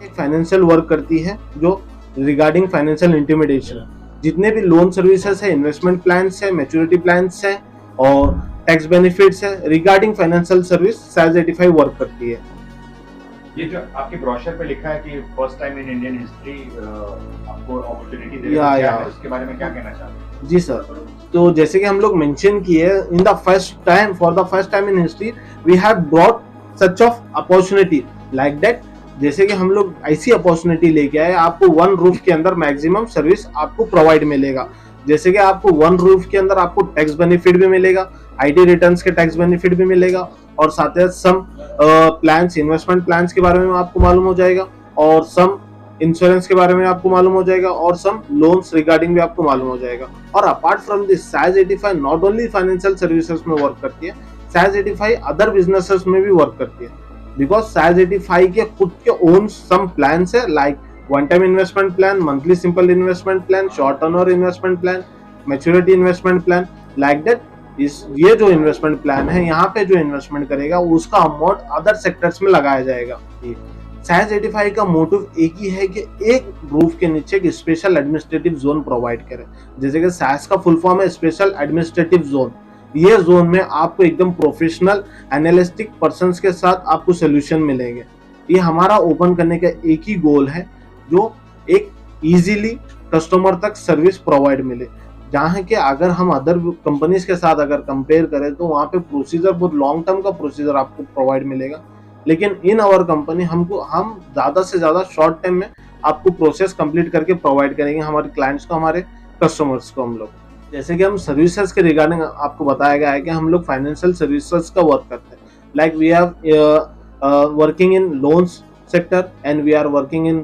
एक financial work करती है जो रिगार्डिंग फाइनेंशियल इंटिमिडेशन, जितने भी लोन सर्विसेज है, इन्वेस्टमेंट प्लान्स है, मैच्योरिटी प्लान्स है और टैक्स बेनिफिट्स है, regarding financial service size 85 work करती है। ये जो आपके ब्रोशर पे लिखा है कि first time in Indian history आपको अपॉर्चुनिटी दे रहा है, उसके बारे में क्या कहना चाहते हैं? जी सर, तो जैसे कि हम लोग मेंशन किए, in the first time, for the first time in history we have brought such of opportunity like that. जैसे कि हम लोग ऐसी अपॉर्चुनिटी लेके आए, आपको वन रूफ के अंदर मैक्सिमम सर्विस आपको प्रोवाइड मिलेगा। जैसे कि आपको वन रूफ के अंदर आपको टैक्स बेनिफिट भी मिलेगा, आईटी रिटर्न्स के टैक्स बेनिफिट भी मिलेगा और साथ ही सम प्लान्स, इन्वेस्टमेंट प्लान्स के बारे में आपको मालूम हो जाएगा और सम इंश्योरेंस के बारे में आपको मालूम हो जाएगा और सम लोन्स रिगार्डिंग भी आपको मालूम हो जाएगा। और apart from this, size 85 not only financial services में वर्क करती है, साइज 85 अदर बिजनेसेस में भी वर्क करती है। बिकॉज साइज 85 के खुद के ओन सम प्लान्स है, like one time investment plan, monthly simple investment plan, short Turner investment plan, maturity investment plan, like that. ये जो इन्वेस्टमेंट प्लान है, यहाँ पे जो इन्वेस्टमेंट करेगा उसका अमाउंट अदर सेक्टर्स में लगाया जाएगा। साइज 85 का मोटिव एक ही है कि एक रूफ के नीचे एक स्पेशल एडमिनिस्ट्रेटिव जोन प्रोवाइड करे। जैसे कि साइज का फुल फॉर्म है स्पेशल एडमिनिस्ट्रेटिव जोन। ये जोन में आपको एकदम प्रोफेशनल एनालिस्टिक पर्संस के साथ आपको सोल्यूशन मिलेंगे। ये हमारा ओपन करने का एक ही गोल है, जो एक इजीली कस्टमर तक सर्विस प्रोवाइड मिले। जहाँ के अगर हम अदर कंपनीज के साथ अगर कंपेयर करें तो वहाँ पे प्रोसीजर बहुत लॉन्ग टर्म का प्रोसीजर आपको प्रोवाइड मिलेगा, लेकिन इन आवर कंपनी हम ज़्यादा से ज़्यादा शॉर्ट टाइम में आपको प्रोसेस कंप्लीट करके प्रोवाइड करेंगे हमारे क्लाइंट्स को, हमारे कस्टमर्स को। हम लोग जैसे कि हम सर्विसेज के रिगार्डिंग आपको बताया गया है कि हम लोग फाइनेंशियल सर्विसेज का वर्क करते हैं, like we have working in loans sector and we are working in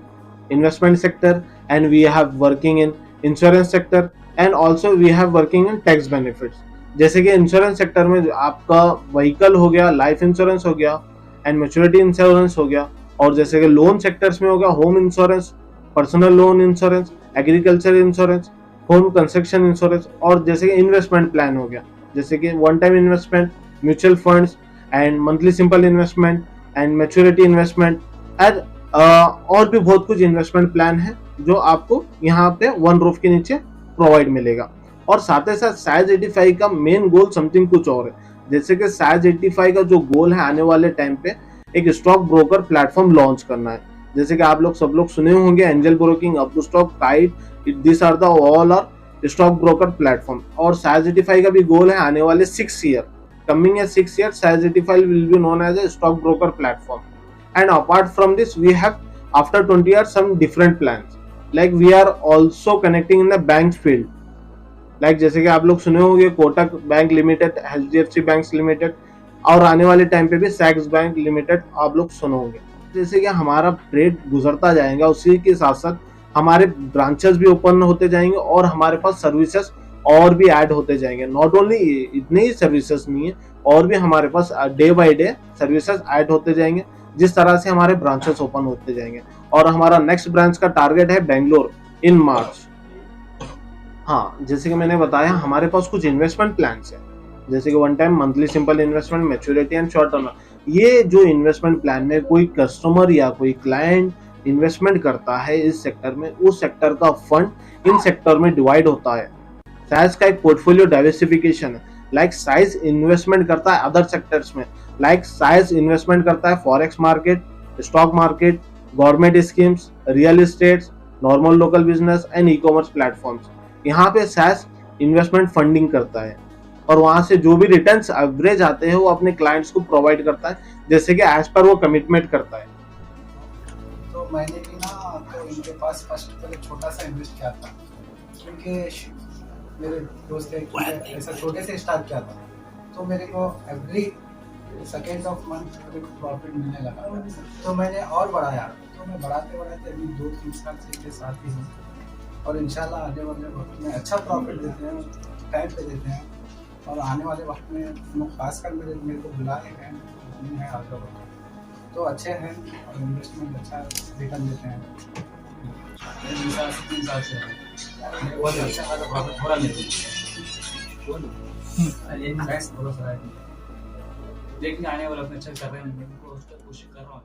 investment sector and we have working in insurance sector and also we have working in tax benefits. जैसे कि insurance sector में आपका vehicle हो गया, life insurance हो गया and maturity insurance हो गया, और जैसे कि लोन सेक्टर्स में हो गया home insurance, personal loan insurance, agriculture insurance, home construction insurance, और जैसे कि इन्वेस्टमेंट प्लान हो गया, जैसे कि one time investment, mutual funds and monthly simple investment and maturity investment and और भी बहुत कुछ इन्वेस्टमेंट प्लान है जो आपको यहाँ पे वन रूफ के नीचे प्रोवाइड मिलेगा। और साथ ही साथ साइज 85 का मेन गोल समथिंग कुछ और है। जैसे कि साइज 85 का जो गोल है आने वाले टाइम पे एक स्टॉक ब्रोकर प्लेटफॉर्म लॉन्च करना है। जैसे कि आप लोग सब लोग सुने होंगे Angel Broking, up to stock, Kite, this are the all are stock broker platform. और साइज 85 का भी गोल है आने वाले 6 ईयर, कमिंग है 6 year, size 85 will be known as a stock broker platform. And apart from this, we have after 20 years some different plans. Like we are also connecting in the bank field. Like जैसे कि आप लोग सुने होंगे Kotak bank limited, HDFC bank limited, और आने वाले time पे भी सैक्स बैंक लिमिटेड आप लोग सुनोगे। जैसे कि हमारा ट्रेड गुजरता जाएगा, उसी के साथ साथ हमारे ब्रांचेस भी ओपन होते जाएंगे और हमारे पास सर्विसेज और भी ऐड होते जाएंगे। नॉट ओनली इतने ही सर्विसेज नहीं है, और भी हमारे पास day by day services add होते जाएंगे, जिस तरह से हमारे ब्रांचेस ओपन होते जाएंगे। और हमारा नेक्स्ट ब्रांच का टारगेट है बेंगलोर इन मार्च। हाँ, जैसे कि मैंने बताया हमारे पास कुछ इन्वेस्टमेंट प्लान्स है, जैसे कि one time, monthly simple investment, maturity and short term. ये जो इन्वेस्टमेंट प्लान में कोई कस्टमर या कोई क्लाइंट इन्वेस्टमेंट करता है इस सेक्टर में, उस सेक्टर का फंड इन सेक्टर में डिवाइड होता है। साइज का एक पोर्टफोलियो डाइवर्सिफिकेशन है। लाइक साइज इन्वेस्टमेंट करता है अदर सेक्टर्स में, लाइक साइज इन्वेस्टमेंट करता है forex market, stock market, government schemes, real estate, normal local business and e commerce platforms. यहाँ पे साइज इन्वेस्टमेंट फंडिंग करता है और वहां से जो भी रिटर्न्स एवरेज आते हैं वो अपने क्लाइंट्स को प्रोवाइड करता है, जैसे कि एज पर वो कमिटमेंट करता है। तो मैंने भी ना तो इनके पास फर्स्ट पहले छोटा सा इन्वेस्ट किया था, क्योंकि मेरे दोस्त ने ऐसा छोटे से स्टार्ट किया था, तो मेरे को एवरी सेकेंड ऑफ मंथ मेरे को प्रॉफिट मिलने लगा। तो मैंने और बढ़ाया, तो मैं बढ़ाते बढ़ाते अभी 2-3 साल से इनके साथ ही हूँ, और इंशाल्लाह आने वाले वक्त में अच्छा प्रॉफिट देते हैं, टाइम पे देते हैं। और आने वाले वक्त में खासकर मेरे को बुलाए हैं आगे, तो अच्छे हैं और इन्वेस्टमेंट अच्छा रिटर्न देते हैं। 3 साल से बहुत अच्छा खासा प्रॉफिट हो रहा है। देखने आने वाला अपने अच्छा कर रहे हैं, कोशिश कर रहा हूँ।